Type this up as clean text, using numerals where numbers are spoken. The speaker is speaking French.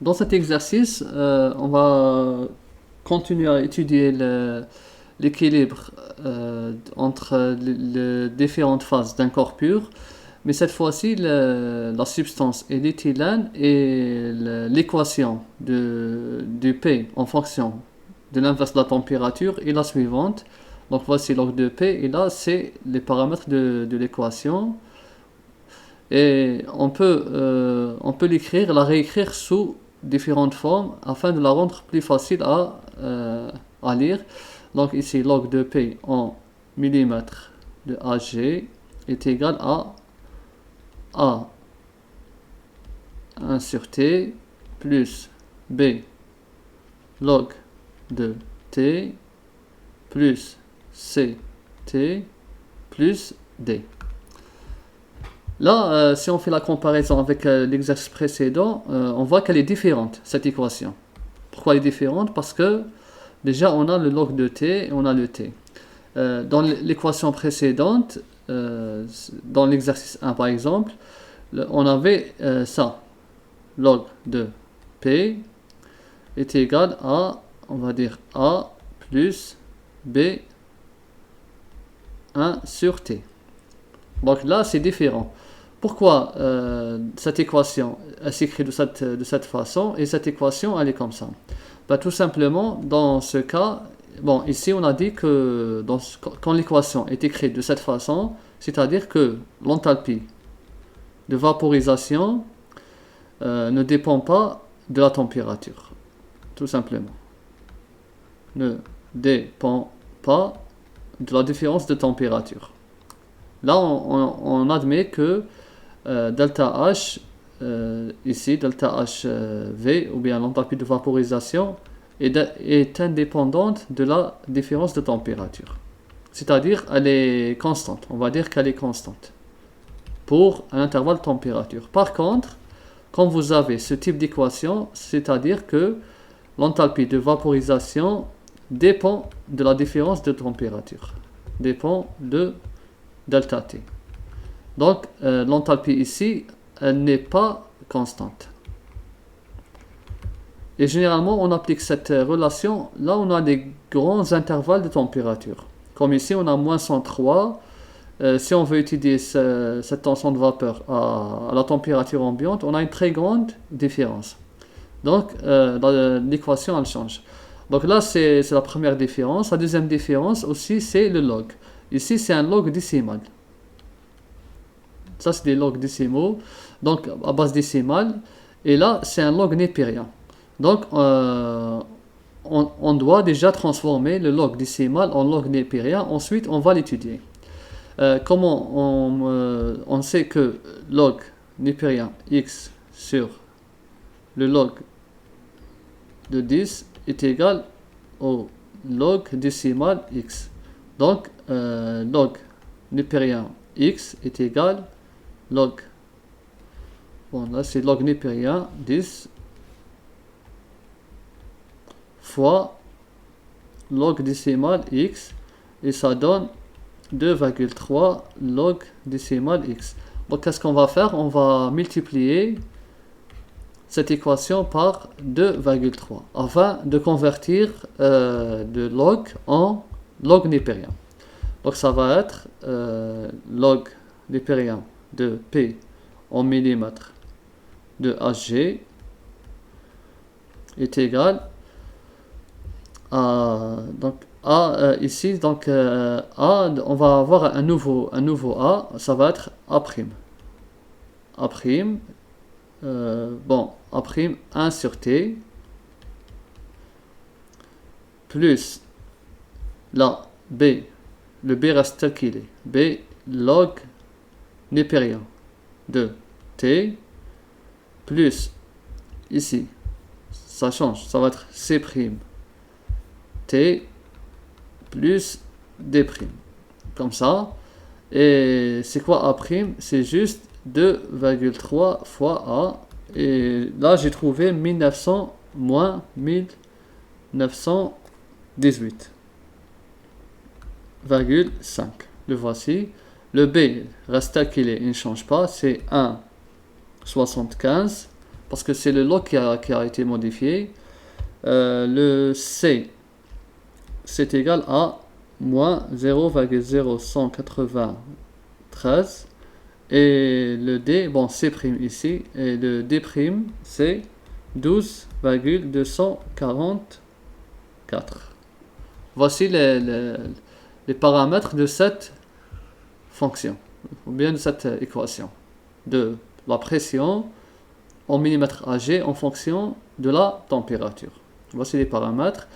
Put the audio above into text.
Dans cet exercice, on va continuer à étudier l'équilibre entre les différentes phases d'un corps pur, mais cette fois-ci, la substance est l'éthylène et l'équation du P en fonction de l'inverse de la température est la suivante. Donc voici log de P et là c'est les paramètres de l'équation. Et on peut l'écrire, la réécrire sous différentes formes afin de la rendre plus facile à lire. Donc ici, log de P en millimètres de Hg est égal à A1 sur T plus B log de T plus CT plus D. Là, si on fait la comparaison avec l'exercice précédent, on voit qu'elle est différente, cette équation. Pourquoi elle est différente? Parce que déjà, on a le log de t et on a le t. Dans l'équation précédente, dans l'exercice 1 par exemple, on avait ça. Log de p est égal à, on va dire, a plus b 1 sur t. Donc là, c'est différent. Pourquoi cette équation s'écrit de cette façon et cette équation elle est comme ça? Tout simplement, dans ce cas, bon, ici on a dit que quand l'équation est écrite de cette façon, c'est-à-dire que l'enthalpie de vaporisation ne dépend pas de la température, tout simplement. Ne dépend pas de la différence de température. Là, on admet que delta H, ici, delta HV, ou bien l'enthalpie de vaporisation, est indépendante de la différence de température. C'est-à-dire, elle est constante. On va dire qu'elle est constante pour un intervalle de température. Par contre, quand vous avez ce type d'équation, c'est-à-dire que l'enthalpie de vaporisation dépend de la différence de température. Dépend de delta T. Donc, l'enthalpie ici, elle n'est pas constante. Et généralement, on applique cette relation là où on a des grands intervalles de température. Comme ici, on a moins 103. Si on veut étudier cette tension de vapeur à la température ambiante, on a une très grande différence. Donc, l'équation, elle change. Donc là, c'est la première différence. La deuxième différence aussi, c'est le log. Ici, c'est un log décimal. Ça, c'est des logs décimaux, donc à base décimale. Et là, c'est un log népérien. Donc, on doit déjà transformer le log décimal en log népérien. Ensuite, on va l'étudier. Comment on sait que log népérien x sur le log de 10 est égal au log décimal x. Donc, log népérien x est égal log. Bon, là, c'est log népérien 10 fois log décimal x et ça donne 2,3 log décimal x. Donc, qu'est-ce qu'on va faire? On va multiplier cette équation par 2,3 afin de convertir de log en log népérien. Donc, ça va être log népérien de P en millimètres de Hg est égal à ici donc A, on va avoir un nouveau A, ça va être A'. Bon, A' 1 sur T plus là B, le B reste tel qu'il est, B log népérien de T plus ici, ça change, ça va être C' T plus D', comme ça. Et c'est quoi A'? C'est juste 2,3 fois A. Et là, j'ai trouvé 1900 moins 1918,5. Le voici. Le B reste tel qu'il est, il ne change pas. C'est 1,75 parce que c'est le log qui a été modifié. Le C, c'est égal à moins 0,0193. Et le D, bon, C' ici, et le D', c'est 12,244. Voici les paramètres de cette fonction, ou bien de cette équation, de la pression en millimètres Ag en fonction de la température. Voici les paramètres.